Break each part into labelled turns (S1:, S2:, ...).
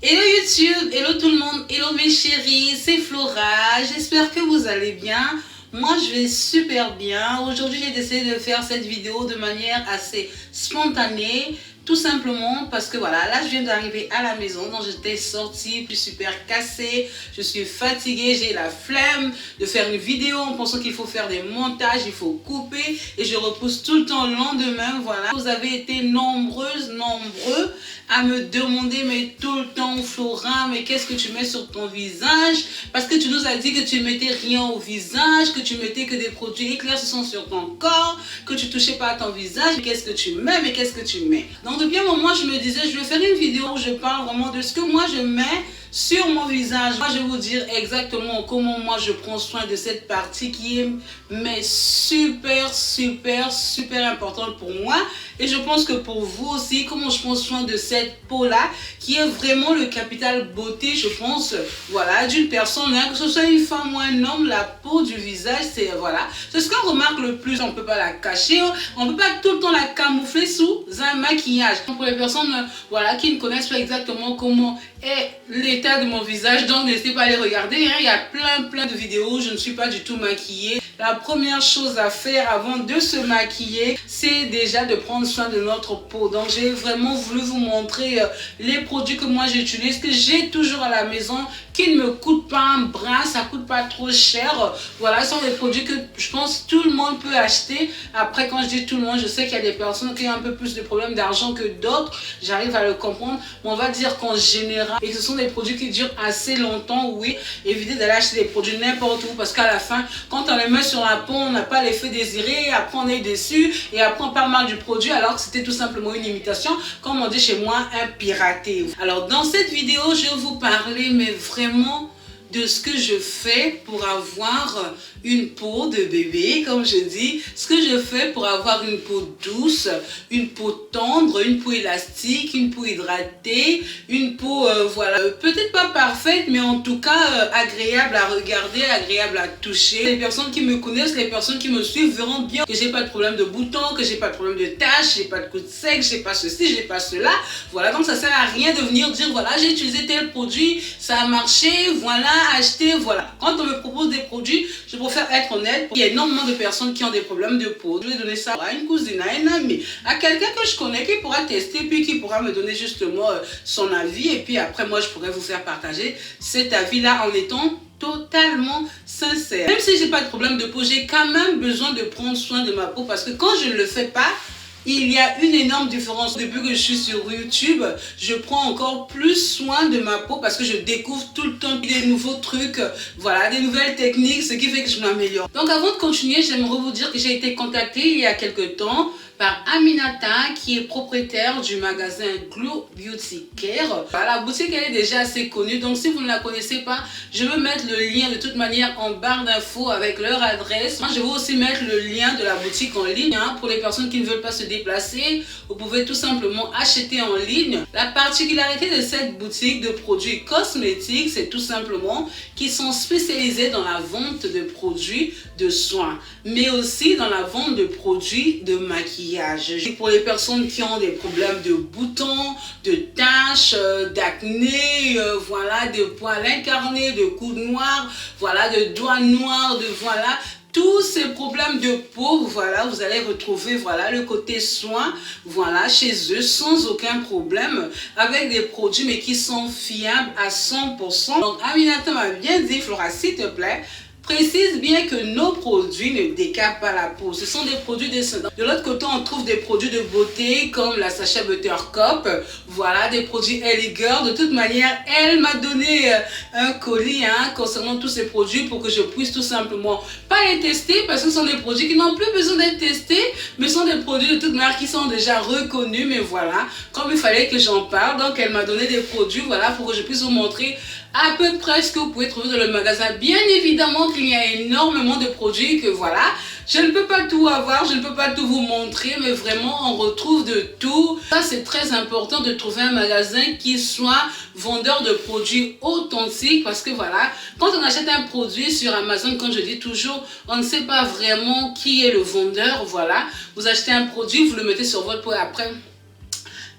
S1: Hello YouTube, hello tout le monde, hello mes chéris, c'est Flora, j'espère que vous allez bien. Moi je vais super bien. Aujourd'hui j'ai décidé de faire cette vidéo de manière assez spontanée. Tout simplement parce que voilà, là je viens d'arriver à la maison, donc j'étais sortie, puis super cassée, je suis fatiguée, j'ai la flemme de faire une vidéo en pensant qu'il faut faire des montages, il faut couper et je repousse tout le temps le lendemain, voilà. Vous avez été nombreux à me demander mais tout le temps Flora, mais qu'est-ce que tu mets sur ton visage? Parce que tu nous as dit que tu mettais rien au visage, que tu mettais que des produits éclaircissants sur ton corps, que tu touchais pas à ton visage, mais qu'est-ce que tu mets, mais qu'est-ce que tu mets? Donc depuis un moment, je me disais, je vais faire une vidéo où je parle vraiment de ce que moi je mets sur mon visage. Moi, je vais vous dire exactement comment moi je prends soin de cette partie qui est mais super importante pour moi. Et je pense que pour vous aussi, comment je prends soin de cette peau-là qui est vraiment le capital beauté, je pense, voilà, d'une personne, hein, que ce soit une femme ou un homme, la peau du visage, c'est voilà, c'est ce qu'on remarque le plus. On ne peut pas la cacher, on ne peut pas tout le temps la camoufler sous un maquillage. Pour les personnes voilà, qui ne connaissent pas exactement comment est l'état de mon visage, donc n'hésitez pas à les regarder, hein. Il y a plein de vidéos où je ne suis pas du tout maquillée. La première chose à faire avant de se maquiller, c'est déjà de prendre soin de notre peau. Donc j'ai vraiment voulu vous montrer les produits que moi j'utilise, que j'ai toujours à la maison, qui ne me coûtent pas un bras, ça coûte pas trop cher. Voilà, ce sont des produits que je pense tout le monde peut acheter. Après, quand je dis tout le monde, je sais qu'il y a des personnes qui ont un peu plus de problèmes d'argent que d'autres, j'arrive à le comprendre, mais on va dire qu'en général, et que ce sont des produits qui durent assez longtemps. Oui, évitez d'aller acheter des produits n'importe où, parce qu'à la fin, quand on les met sur la peau, on n'a pas l'effet désiré, après on est déçu, et après on parle mal du produit, alors que c'était tout simplement une imitation, comme on dit chez moi, un piraté. Alors dans cette vidéo, je vais vous parler, mais vraiment, de ce que je fais pour avoir une peau de bébé, comme je dis, ce que je fais pour avoir une peau douce, une peau tendre, une peau élastique, une peau hydratée, une peau, voilà, peut-être pas parfaite, mais en tout cas agréable à regarder, agréable à toucher. Les personnes qui me connaissent, les personnes qui me suivent verront bien que j'ai pas de problème de boutons, que j'ai pas de problème de taches, j'ai pas de coups de sec, j'ai pas ceci, j'ai pas cela. Voilà, donc ça sert à rien de venir dire voilà, j'ai utilisé tel produit, ça a marché, voilà, acheter, voilà. Quand on me propose des produits, je préfère être honnête. Il y a énormément de personnes qui ont des problèmes de peau. Je vais donner ça à une cousine, à un ami, à quelqu'un que je connais qui pourra tester, puis qui pourra me donner justement son avis. Et puis après, moi, je pourrais vous faire partager cet avis-là en étant totalement sincère. Même si j'ai pas de problème de peau, j'ai quand même besoin de prendre soin de ma peau, parce que quand je ne le fais pas, il y a une énorme différence. Depuis que je suis sur YouTube, je prends encore plus soin de ma peau parce que je découvre tout le temps des nouveaux trucs, voilà, des nouvelles techniques, ce qui fait que je m'améliore. Donc avant de continuer, j'aimerais vous dire que j'ai été contactée il y a quelques temps par Aminata, qui est propriétaire du magasin Glow Beauty Care. La boutique elle est déjà assez connue, donc si vous ne la connaissez pas, je vais mettre le lien de toute manière en barre d'infos avec leur adresse. Je vais aussi mettre le lien de la boutique en ligne, hein, pour les personnes qui ne veulent pas se déplacer. Vous pouvez tout simplement acheter en ligne. La particularité de cette boutique de produits cosmétiques, c'est tout simplement qu'ils sont spécialisés dans la vente de produits de soins, mais aussi dans la vente de produits de maquillage. Pour les personnes qui ont des problèmes de boutons, de taches, d'acné, voilà, de poils incarnés, de coudes noirs, voilà, de doigts noirs, de voilà, tous ces problèmes de peau, voilà, vous allez retrouver, voilà, le côté soin, voilà, chez eux, sans aucun problème, avec des produits, mais qui sont fiables à 100%. Donc, Aminata m'a bien dit, Flora, s'il te plaît, précise bien que nos produits ne décapent pas la peau. Ce sont des produits descendants. De l'autre côté, on trouve des produits de beauté comme la Sacha Buttercup. Voilà, des produits Ellie Girl. De toute manière, elle m'a donné un colis, hein, concernant tous ces produits pour que je puisse tout simplement pas les tester, parce que ce sont des produits qui n'ont plus besoin d'être testés, mais sont des produits de toute manière qui sont déjà reconnus. Mais voilà, comme il fallait que j'en parle, donc elle m'a donné des produits, voilà, pour que je puisse vous montrer à peu près ce que vous pouvez trouver dans le magasin. Bien évidemment qu'il y a énormément de produits que voilà, je ne peux pas tout avoir, je ne peux pas tout vous montrer, mais vraiment on retrouve de tout. Ça, c'est très important de trouver un magasin qui soit vendeur de produits authentiques, parce que voilà, quand on achète un produit sur Amazon, comme je dis toujours, on ne sait pas vraiment qui est le vendeur. Voilà, vous achetez un produit, vous le mettez sur votre peau et après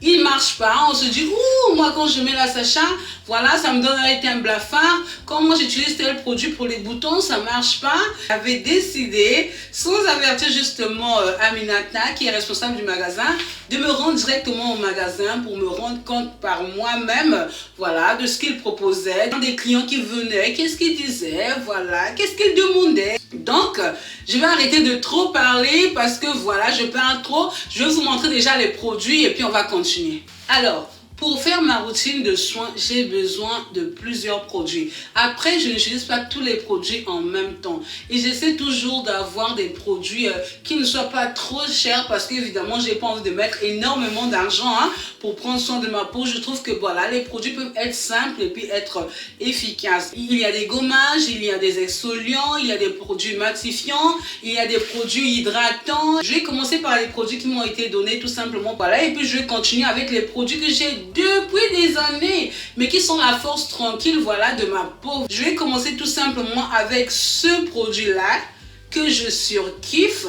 S1: il marche pas. On se dit, ouh, moi quand je mets la Sacha, voilà, ça me donne un teint blafard. Quand moi j'utilise tel produit pour les boutons, ça marche pas. J'avais décidé, sans avertir justement Aminata, qui est responsable du magasin, de me rendre directement au magasin pour me rendre compte par moi-même, voilà, de ce qu'ils proposaient, des clients qui venaient, qu'est-ce qu'ils disaient, voilà, qu'est-ce qu'ils demandaient. Donc, je vais arrêter de trop parler parce que voilà, je parle trop. Je vais vous montrer déjà les produits et puis on va continuer. Alors, pour faire ma routine de soins, j'ai besoin de plusieurs produits. Après, je n'utilise pas tous les produits en même temps. Et j'essaie toujours d'avoir des produits qui ne soient pas trop chers parce qu'évidemment, j'ai pas envie de mettre énormément d'argent pour prendre soin de ma peau. Je trouve que voilà, les produits peuvent être simples et puis être efficaces. Il y a des gommages, il y a des exfoliants, il y a des produits matifiants, il y a des produits hydratants. Je vais commencer par les produits qui m'ont été donnés tout simplement. Voilà, et puis je vais continuer avec les produits que j'ai depuis des années, mais qui sont la force tranquille, voilà, de ma peau. Je vais commencer tout simplement avec ce produit-là que je surkiffe,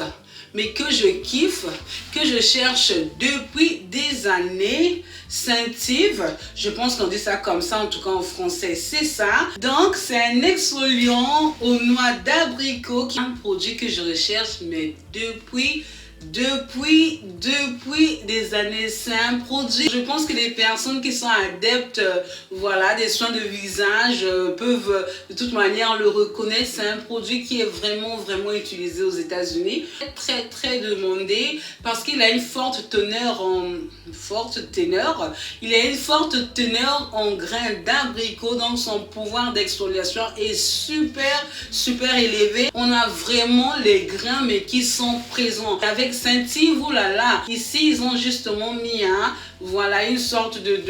S1: mais que je kiffe, que je cherche depuis des années. Scentive, je pense qu'on dit ça comme ça, en tout cas en français, c'est ça. Donc, c'est un exfoliant aux noix d'abricot, qui est un produit que je recherche, mais depuis des années. C'est un produit, je pense que les personnes qui sont adeptes voilà, des soins de visage peuvent de toute manière le reconnaître. C'est un produit qui est vraiment utilisé aux États-Unis, très demandé parce qu'il a une forte teneur en grains d'abricot, donc son pouvoir d'exfoliation est super élevé. On a vraiment les grains mais qui sont présents. Avec Scentive, oulala, ici ils ont justement mis voilà, une sorte de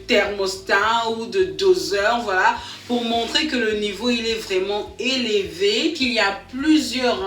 S1: thermostat ou de doseur, voilà, pour montrer que le niveau il est vraiment élevé, qu'il y a plusieurs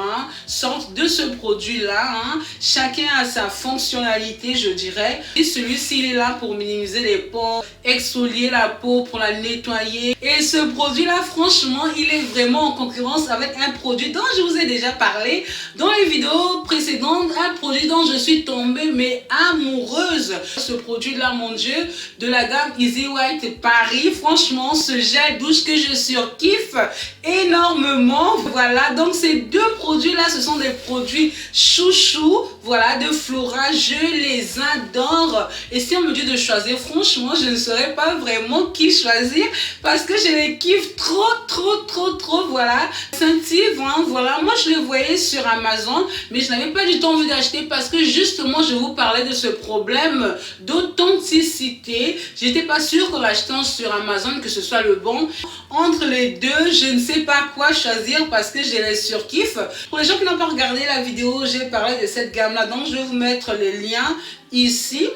S1: sortes de ce produit là, chacun a sa fonctionnalité, je dirais. Et celui-ci il est là pour minimiser les pores, exfolier la peau, pour la nettoyer. Et ce produit là, franchement, il est vraiment en concurrence avec un produit dont je vous ai déjà parlé dans les vidéos précédentes, un produit dont je suis tombée mais amoureuse. Ce produit là, mon Dieu, de la gamme Easy White Paris, franchement, ce gel douche que je surkiffe énormément. Voilà, donc ces deux produits là, ce sont des produits chouchou, voilà, de Flora, je les adore. Et si on me dit de choisir, franchement, je ne saurais pas vraiment qui choisir parce que je les kiffe trop, voilà. Scentive, voilà, moi je les voyais sur Amazon, mais je n'avais pas du tout envie d'acheter parce que justement, je vous parlais de ce problème d'authenticité. J'étais pas sûre qu'en l'achetant sur Amazon que ce soit le bon. Entre les deux, je ne sais pas quoi choisir parce que je les surkiffe. Pour les gens qui n'ont pas regardé la vidéo, j'ai parlé de cette gamme là, donc je vais vous mettre les liens ici.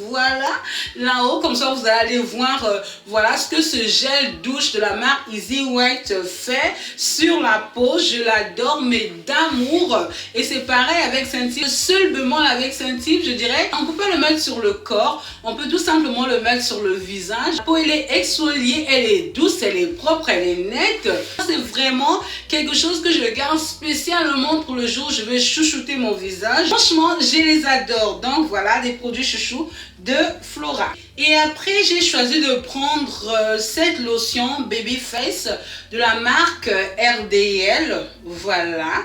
S1: Voilà, là-haut, comme ça vous allez voir voilà ce que ce gel douche de la marque Easy White fait sur la peau. Je l'adore mais d'amour. Et c'est pareil avec Scentive. Le seul bémol avec Scentive, je dirais, on ne peut pas le mettre sur le corps, on peut tout simplement le mettre sur le visage. La peau elle est exfoliée, elle est douce, elle est propre, elle est nette. C'est vraiment quelque chose que je garde spécialement pour le jour où je vais chouchouter mon visage. Franchement, je les adore. Donc voilà, des produits chouchous de Flora. Et après, j'ai choisi de prendre cette lotion Babyface de la marque RDL. Voilà.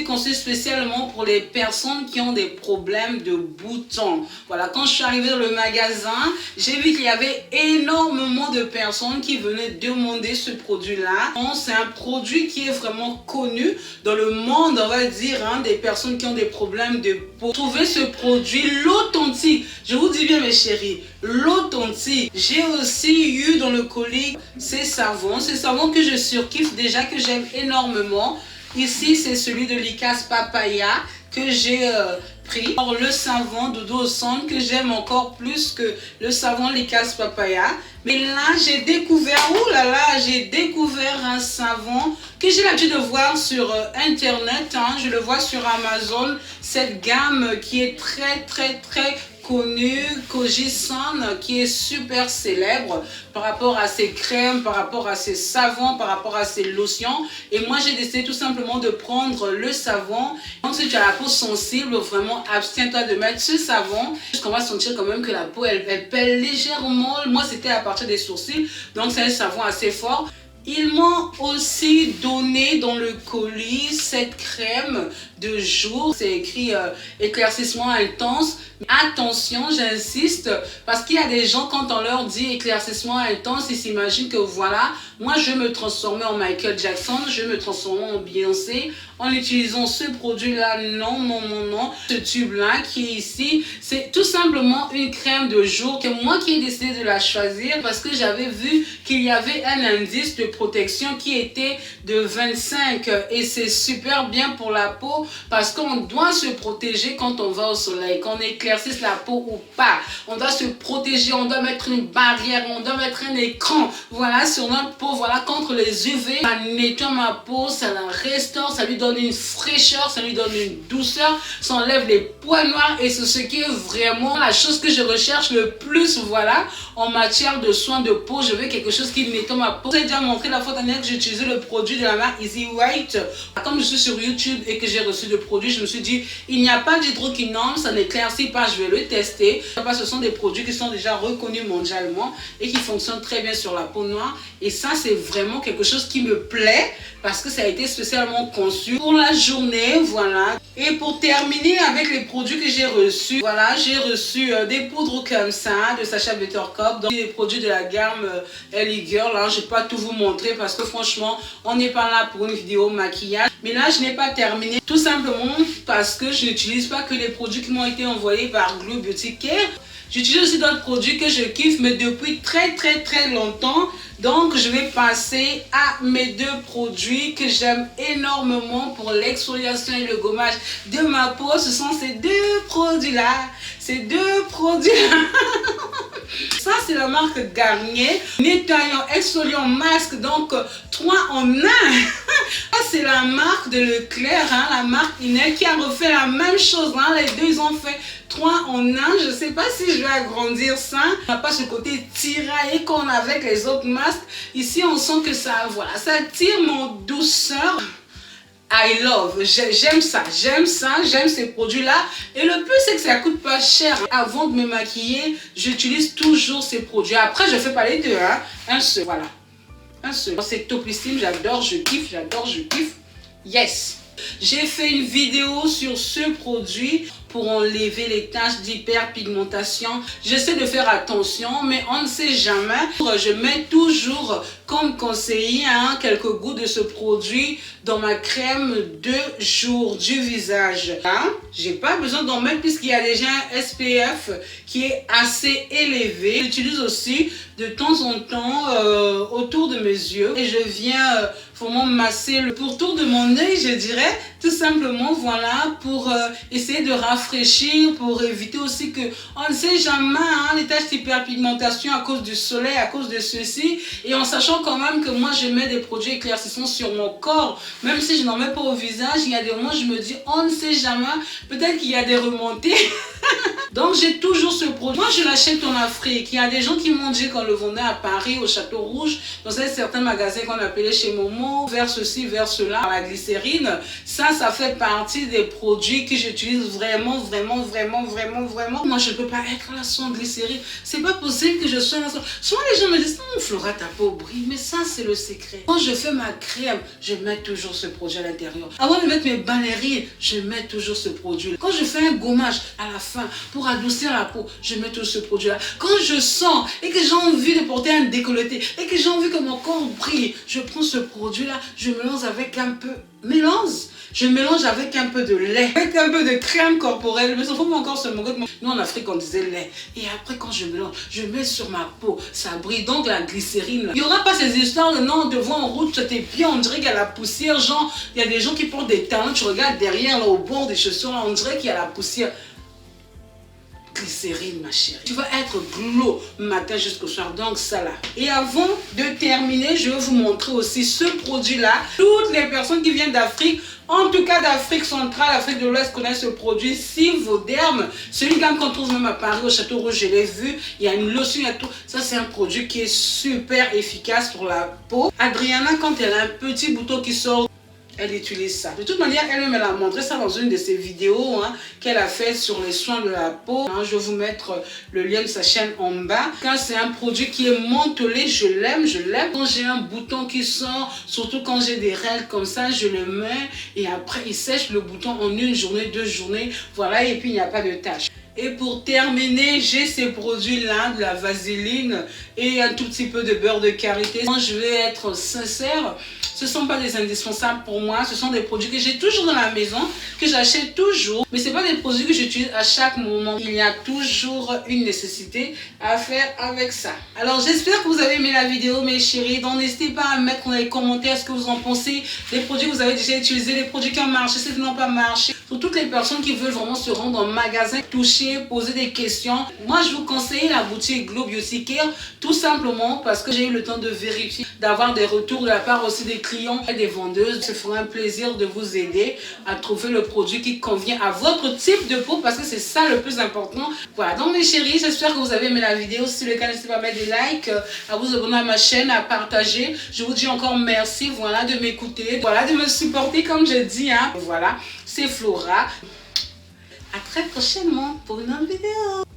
S1: Conçu spécialement pour les personnes qui ont des problèmes de boutons. Voilà, quand je suis arrivée dans le magasin, j'ai vu qu'il y avait énormément de personnes qui venaient demander ce produit-là. C'est un produit qui est vraiment connu dans le monde, on va dire, des personnes qui ont des problèmes de peau. Trouver ce produit, l'authentique, je vous dis bien mes chéris, l'authentique. J'ai aussi eu dans le colis ces savons que je surkiffe déjà, que j'aime énormément. Ici, c'est celui de Licas Papaya que j'ai pris. Alors, le savon Dodo Son que j'aime encore plus que le savon Licas Papaya. Mais là, j'ai découvert, j'ai découvert un savon que j'ai l'habitude de voir sur Internet. Je le vois sur Amazon. Cette gamme qui est très connu Kojisan, qui est super célèbre par rapport à ses crèmes, par rapport à ses savons, par rapport à ses lotions. Et moi, j'ai décidé tout simplement de prendre le savon. Donc, si tu as la peau sensible, vraiment, abstiens-toi de mettre ce savon. Parce qu'on va sentir quand même que la peau, elle pèle légèrement. Moi, c'était à partir des sourcils. Donc, c'est un savon assez fort. Ils m'ont aussi donné dans le colis cette crème de jour. C'est écrit éclaircissement intense. Attention, j'insiste, parce qu'il y a des gens, quand on leur dit éclaircissement intense, ils s'imaginent que voilà, moi je vais me transformer en Michael Jackson, je vais me transformer en Beyoncé en utilisant ce produit-là. Non, non, non, non. Ce tube-là qui est ici, c'est tout simplement une crème de jour. C'est moi qui ai décidé de la choisir parce que j'avais vu qu'il y avait un indice de protection qui était de 25 et c'est super bien pour la peau parce qu'on doit se protéger quand on va au soleil, qu'on éclaircisse la peau ou pas. On doit se protéger, on doit mettre une barrière, on doit mettre un écran, voilà, sur notre peau, voilà, contre les UV. Ça nettoie ma peau, ça la restaure, ça lui donne une fraîcheur, ça lui donne une douceur, ça enlève les points noirs et c'est ce qui est vraiment la chose que je recherche le plus, voilà, en matière de soins de peau. Je veux quelque chose qui nettoie ma peau. J'ai déjà montré la fois dernière que j'ai utilisé le produit de la marque Easy White. Comme je suis sur YouTube et que j'ai reçu le produit, je me suis dit, il n'y a pas d'hydroquinone, ça n'éclaircit pas, je vais le tester. Ce sont des produits qui sont déjà reconnus mondialement et qui fonctionnent très bien sur la peau noire. Et ça, c'est vraiment quelque chose qui me plaît parce que ça a été spécialement conçu pour la journée, voilà. Et pour terminer avec les produits que j'ai reçus, voilà, j'ai reçu des poudres comme ça de Sacha Buttercup, donc des produits de la gamme Ellie Girl. Hein, je ne vais pas tout vous montrer parce que franchement, on n'est pas là pour une vidéo maquillage. Mais là, je n'ai pas terminé tout simplement parce que je n'utilise pas que les produits qui m'ont été envoyés par Glow Beauty Care. J'utilise aussi d'autres produits que je kiffe, mais depuis très longtemps. Donc, je vais passer à mes deux produits que j'aime énormément pour l'exfoliation et le gommage de ma peau. Ce sont ces deux produits-là. Ces deux produits-là. Ça, c'est la marque Garnier. Nettoyant, exfoliant, masque. Donc, 3 en 1. Ça, c'est la marque de Leclerc, hein, la marque Inel, qui a refait la même chose. Hein. Les deux, ils ont fait 3 en 1. Je ne sais pas si je vais agrandir ça. On n'a pas ce côté tiraillé qu'on a avec les autres masques. Ici, on sent que ça, voilà, ça tire mon douceur. I love, j'aime ça, j'aime ces produits-là. Et le plus, c'est que ça coûte pas cher. Avant de me maquiller, j'utilise toujours ces produits. Après, je fais pas les deux, hein. Un seul, voilà. Un seul. C'est topissime, j'adore, je kiffe, Yes. J'ai fait une vidéo sur ce produit pour enlever les taches d'hyperpigmentation. J'essaie de faire attention, mais on ne sait jamais. Je mets toujours, comme conseillé, hein, quelques gouttes de ce produit dans ma crème de jour du visage. Hein? J'ai pas besoin d'en mettre puisqu'il y a déjà un SPF qui est assez élevé. J'utilise aussi de temps en temps autour de mes yeux et je viens vraiment masser le pourtour de mon œil, je dirais, tout simplement, voilà, pour essayer de rafraîchir, pour éviter aussi que, on ne sait jamais, hein, les taches d'hyperpigmentation à cause du soleil, à cause de ceci, et en sachant quand même que moi je mets des produits éclaircissants sur mon corps, même si je n'en mets pas au visage, il y a des moments où je me dis, on ne sait jamais, peut-être qu'il y a des remontées. Donc j'ai toujours ce produit. Moi je l'achète en Afrique. Il y a des gens qui m'ont dit qu'on le vendait à Paris, au Château Rouge, dans un certain magasin qu'on appelait chez Momo, vers ceci, vers cela, la glycérine. Ça fait partie des produits que j'utilise vraiment. Moi je ne peux pas être là sans glycérine. C'est pas possible que je sois là sans. Souvent les gens me disent, non Flora, ta peau brille, mais ça c'est le secret. Quand je fais ma crème, je mets toujours ce produit à l'intérieur. Avant de mettre mes ballerines, je mets toujours ce produit. Quand je fais un gommage à la fin, pour adoucir la peau, je mets tout ce produit-là. Quand je sens et que j'ai envie de porter un décolleté et que j'ai envie que mon corps brille, je prends ce produit-là, je mélange avec un peu... Je mélange avec un peu de lait, avec un peu de crème corporelle. Mais il faut mon corps se moque. Nous en Afrique, on disait lait. Et après, quand je mélange, je mets sur ma peau, ça brille. Donc la glycérine. Il n'y aura pas ces histoires de non, devant en route, tes pieds, on dirait qu'il y a la poussière. Genre, il y a des gens qui portent des talons, tu regardes derrière, là, au bord des chaussures, là, on dirait qu'il y a la poussière. glycérine, ma chérie. Tu vas être glow matin jusqu'au soir, donc ça là. Et avant de terminer, je vais vous montrer aussi ce produit-là. Toutes les personnes qui viennent d'Afrique, en tout cas d'Afrique centrale, Afrique de l'Ouest, connaissent ce produit. Sivoderm, c'est une gamme qu'on trouve même à Paris, au Château Rouge, je l'ai vu. Il y a une lotion, il y a tout. Ça, c'est un produit qui est super efficace pour la peau. Adriana, quand elle a un petit bouton qui sort, elle utilise ça. De toute manière, elle-même, elle a montré ça dans une de ses vidéos qu'elle a fait sur les soins de la peau. Je vais vous mettre le lien de sa chaîne en bas. C'est un produit qui est mentholé, je l'aime, je l'aime. Quand j'ai un bouton qui sort, surtout quand j'ai des règles comme ça, je le mets et après il sèche le bouton en une journée, 2 journées. Voilà, et puis il n'y a pas de tache. Et pour terminer, j'ai ces produits-là, de la vaseline et un tout petit peu de beurre de karité. Quand je vais être sincère, ce ne sont pas des indispensables pour moi. Ce sont des produits que j'ai toujours dans la maison, que j'achète toujours. Mais ce ne sont pas des produits que j'utilise à chaque moment. Il y a toujours une nécessité à faire avec ça. Alors j'espère que vous avez aimé la vidéo, mes chéris. Donc n'hésitez pas à mettre dans les commentaires ce que vous en pensez. Les produits que vous avez déjà utilisés, les produits qui ont marché, ceux qui n'ont pas marché. Pour toutes les personnes qui veulent vraiment se rendre en magasin, toucher, poser des questions. Moi je vous conseille la boutique Glow Beauty Care. Tout simplement parce que j'ai eu le temps de vérifier, d'avoir des retours de la part aussi des clients et des vendeuses. Ce fera un plaisir de vous aider à trouver le produit qui convient à votre type de peau, parce que c'est ça le plus important. Voilà, donc mes chéris, j'espère que vous avez aimé la vidéo. Si c'est le cas, n'hésitez pas à mettre des likes, à vous abonner à ma chaîne, à partager. Je vous dis encore merci, voilà, de m'écouter, voilà, de me supporter comme je dis. Voilà, c'est Flora. À très prochainement pour une autre vidéo.